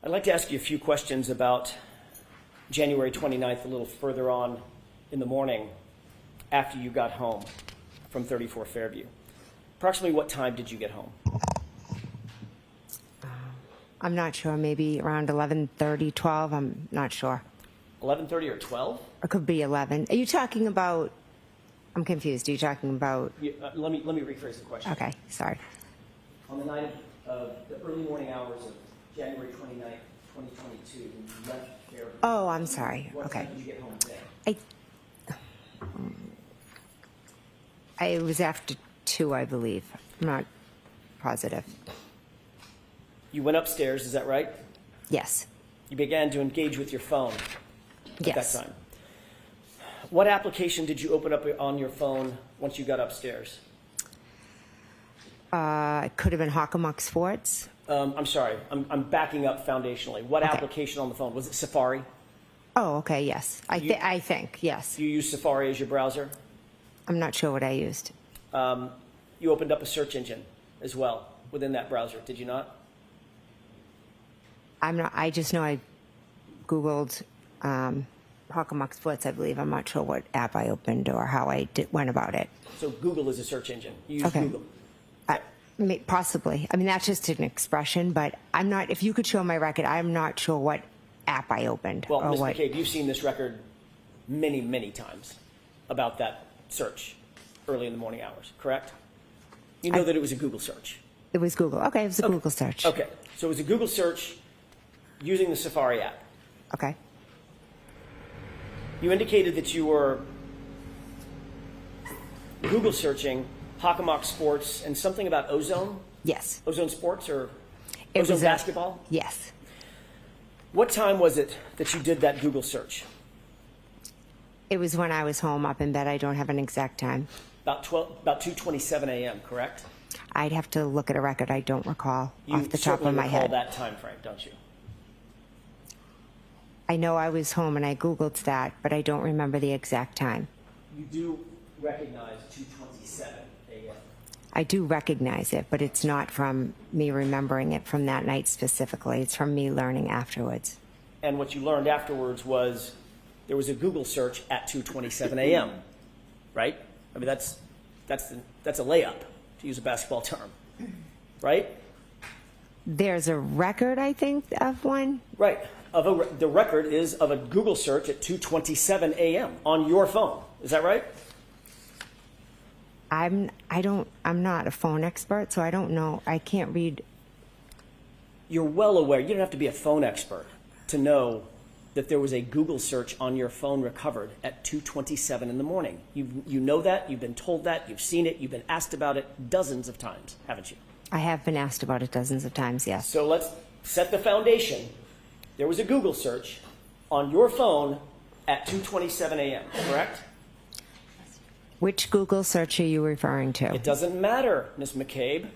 I'd like to ask you a few questions about January 29th, a little further on in the morning after you got home from 34 Fairview. Approximately what time did you get home? I'm not sure, maybe around 11:30, 12, I'm not sure. 11:30 or 12? It could be 11. Are you talking about, I'm confused, are you talking about, Let me rephrase the question. okay, sorry. On the night of the early morning hours of January 29th, 2022, when you left Fairview. Oh, I'm sorry, What okay. time did you get home today? It was after 2, I believe. I'm not positive. You went upstairs, is that right? Yes, You began to engage with your phone at yes. that time. What application did you open up on your phone once you got upstairs? It could have been Hockomock Sports. I'm sorry, I'm backing up foundationally. What Okay. application on the phone? Was it Safari? Oh, okay, yes. I think, yes. You use Safari as your browser? I'm not sure what I used. You opened up a search engine as well within that browser, did you not? I just know I Googled Hockomock Sports, I believe. I'm not sure what app I opened or how I went about it. So Google is a search engine. You use Okay. Google. Possibly. I mean, that's just an expression, but I'm not, if you could show my record, I'm not sure what app I opened. Well, or Ms. what. McCabe, you've seen this record many, many times about that search early in the morning hours, correct? You know that it was a Google search. It was Google. Okay, it was a Google search. Okay, so it was a Google search using the Safari app. Okay. You indicated that you were Google searching Hockomock Sports and something about Ozone? Yes. Ozone Sports or It Ozone was Basketball? Yes. What time was it that you did that Google search? It was when I was home up in bed. I don't have an exact time. About 2:27 a.m., correct? I'd have to look at a record. I don't recall You off the top certainly of my recall head. that time frame, don't you? I know I was home and I Googled that, but I don't remember the exact time. You do recognize 2:27 a.m. I do recognize it, but it's not from me remembering it from that night specifically. It's from me learning afterwards. And what you learned afterwards was there was a Google search at 2:27 a.m., right? I mean, that's a layup, to use a basketball term, right? There's a record, I think, of one. Right. The record is of a Google search at 2:27 a.m. on your phone. Is that right? I'm not a phone expert, so I don't know. I can't read. You're well aware. You don't have to be a phone expert to know that there was a Google search on your phone recovered at 2:27 in the morning. You know that. You've been told that. You've seen it. You've been asked about it dozens of times, haven't you? I have been asked about it dozens of times, yes. So let's set the foundation. There was a Google search on your phone at 2:27 a.m., correct? Which Google search are you referring to? It doesn't matter, Ms. McCabe.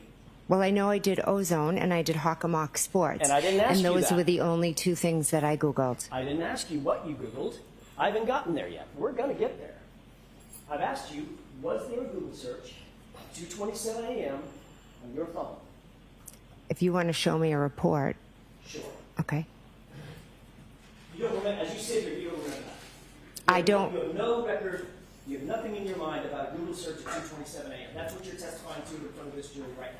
Well, I know I did Ozone and I did Hockomock Sports. And I didn't ask you And those that. were the only 2 things that I Googled. I didn't ask you what you Googled. I haven't gotten there yet. We're going to get there. I've asked you, was there a Google search at 2:27 a.m. on your phone? If you want to show me a report, Sure. okay. You don't remember, as you sit here, you don't remember that. I don't. You have no record, you have nothing in your mind about a Google search at 2:27 a.m. That's what you're testifying to in front of this jury right now.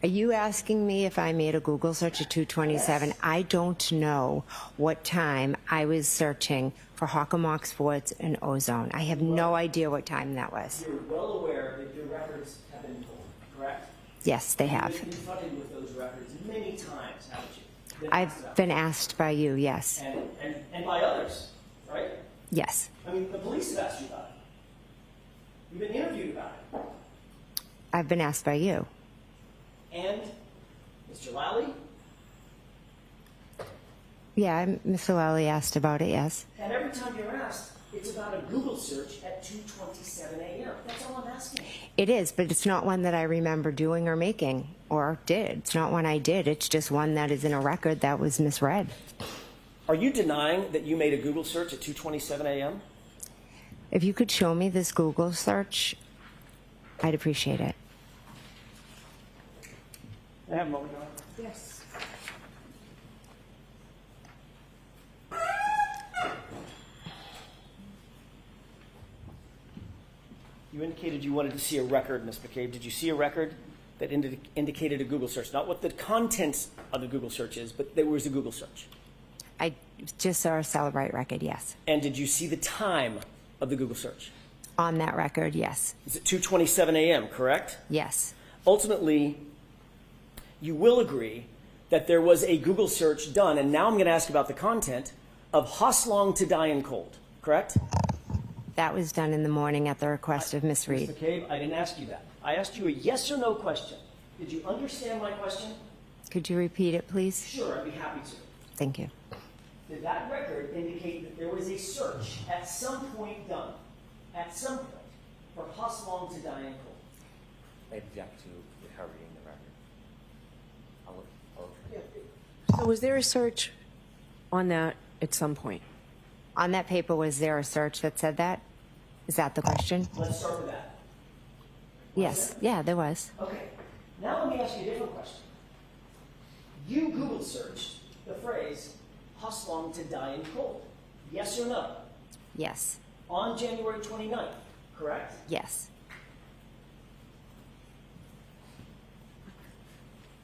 Are you asking me if I made a Google search at 2:27? Yes. I don't know what time I was searching for Hockomock Sports and Ozone. I have no idea what time that was. You're well aware that your records have been pulled, correct? Yes, they have. You've been confronted with those records many times, haven't you? Been asked I've about been asked by you, yes. and by others, right? Yes. I mean, the police have asked you about it. You've been interviewed about it. I've been asked by you. And Mr. Lally, Yeah, Mr. Lally asked about it, yes. and every time you're asked, it's about a Google search at 2:27 a.m. That's all I'm asking. It is, but it's not one that I remember doing or making or did. It's not one I did. It's just one that is in a record that was misread. Are you denying that you made a Google search at 2:27 a.m.? If you could show me this Google search, I'd appreciate it. I have a moment, Your Honor. Yes. You indicated you wanted to see a record, Ms. McCabe. Did you see a record that indicated a Google search? Not what the contents of the Google search is, but there was a Google search. I just saw a Celebrate record, yes. And did you see the time of the Google search? On that record, yes. It's at 2:27 a.m., correct? Yes. Ultimately, you will agree that there was a Google search done, and now I'm going to ask about the content of Hoslong to Die in Cold, correct? That was done in the morning at the request of Ms. Reed. Ms. McCabe, I didn't ask you that. I asked you a yes or no question. Did you understand my question? Could you repeat it, please? Sure, I'd be happy to. Thank you. Did that record indicate that there was a search at some point done, at some point, for Hoslong to Die in Cold? I object to her reading the record. So was there a search on that at some point? On that paper, was there a search that said that? Is that the question? Let's start with that. Yes. Yeah, there was. Okay, now let me ask you a different question. You Google searched the phrase Hoslong to Die in Cold. Yes or no? Yes. On January 29th, correct? Yes.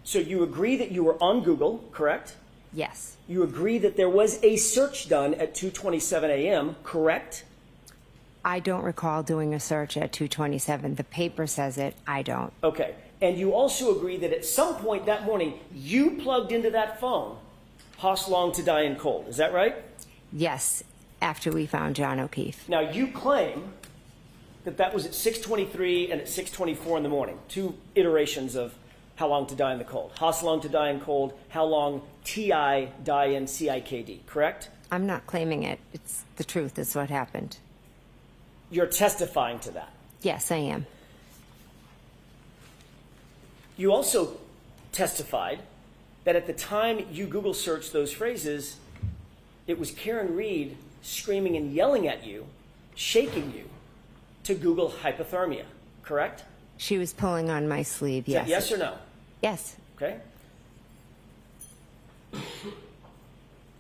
So you agree that you were on Google, correct? Yes. You agree that there was a search done at 2:27 a.m., correct? I don't recall doing a search at 2:27. The paper says it. I don't. Okay. And you also agree that at some point that morning, you plugged into that phone Hoslong to Die in Cold. Is that right? Yes, after we found John O'Keefe. Now, you claim that that was at 6:23 and at 6:24 in the morning. Two iterations of how long to die in the cold. Hoslong to Die in Cold, how long T.I. die in CIKD, correct? I'm not claiming it. It's the truth is what happened. You're testifying to that. Yes, I am. You also testified that at the time you Google searched those phrases, it was Karen Reed screaming and yelling at you, shaking you to Google hypothermia, correct? She was pulling on my sleeve, Is that yes. yes or no? Yes. Okay.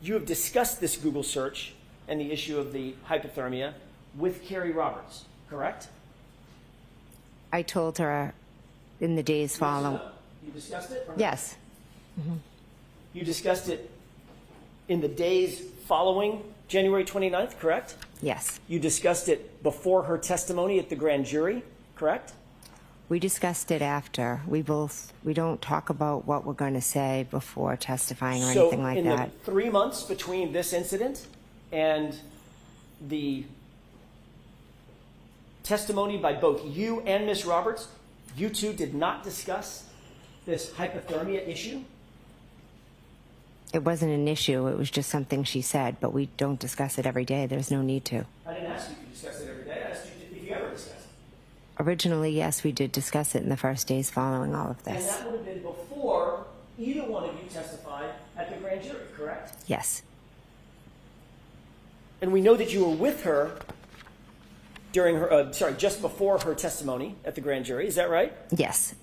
You have discussed this Google search and the issue of the hypothermia with Kerry Roberts, correct? I told her in the days Yes or following. no? You discussed it? Or no? Yes. You discussed it in the days following January 29th, correct? Yes. You discussed it before her testimony at the grand jury, correct? We discussed it after. We don't talk about what we're going to say before testifying or anything like in that. the 3 months between this incident and the testimony by both you and Ms. Roberts, you two did not discuss this hypothermia issue? It wasn't an issue. It was just something she said, but we don't discuss it every day. There's no need to. I didn't ask you if you discussed it every day. I asked you if you ever discussed it. Originally, yes, we did discuss it in the first days following all of And this. that would have been before either one of you testified at the grand jury, correct? Yes. And we know that you were with her during her, just before her testimony at the grand jury. Is that right? Yes.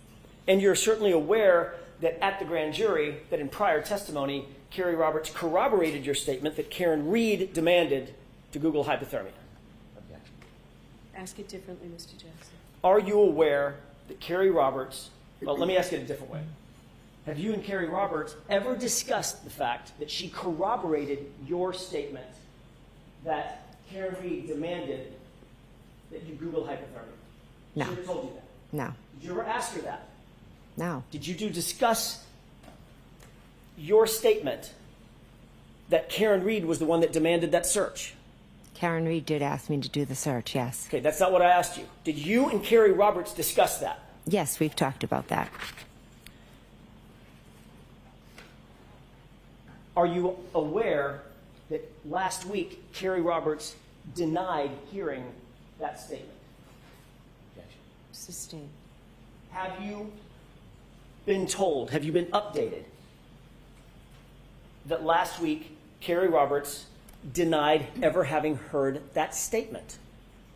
And you're certainly aware that at the grand jury, that in prior testimony, Kerry Roberts corroborated your statement that Karen Reed demanded to Google hypothermia. Objection. Ask it differently, Mr. Jackson. Are you aware that Kerry Roberts, well, let me ask it a different way. Have you and Kerry Roberts ever discussed the fact that she corroborated your statement that Karen Reed demanded that you Google hypothermia? No. She ever told you that? No. Did you ever ask her that? No. Did you discuss your statement that Karen Reed was the one that demanded that search? Karen Reed did ask me to do the search, yes. Okay, that's not what I asked you. Did you and Kerry Roberts discuss that? Yes, we've talked about that. Are you aware that last week Kerry Roberts denied hearing that statement? Objection. Sustained. Have you been told, have you been updated that last week Kerry Roberts denied ever having heard that statement?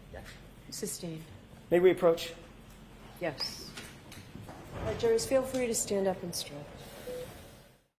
Objection. Sustained. May we approach? Yes. Jurors, feel free to stand up and stretch.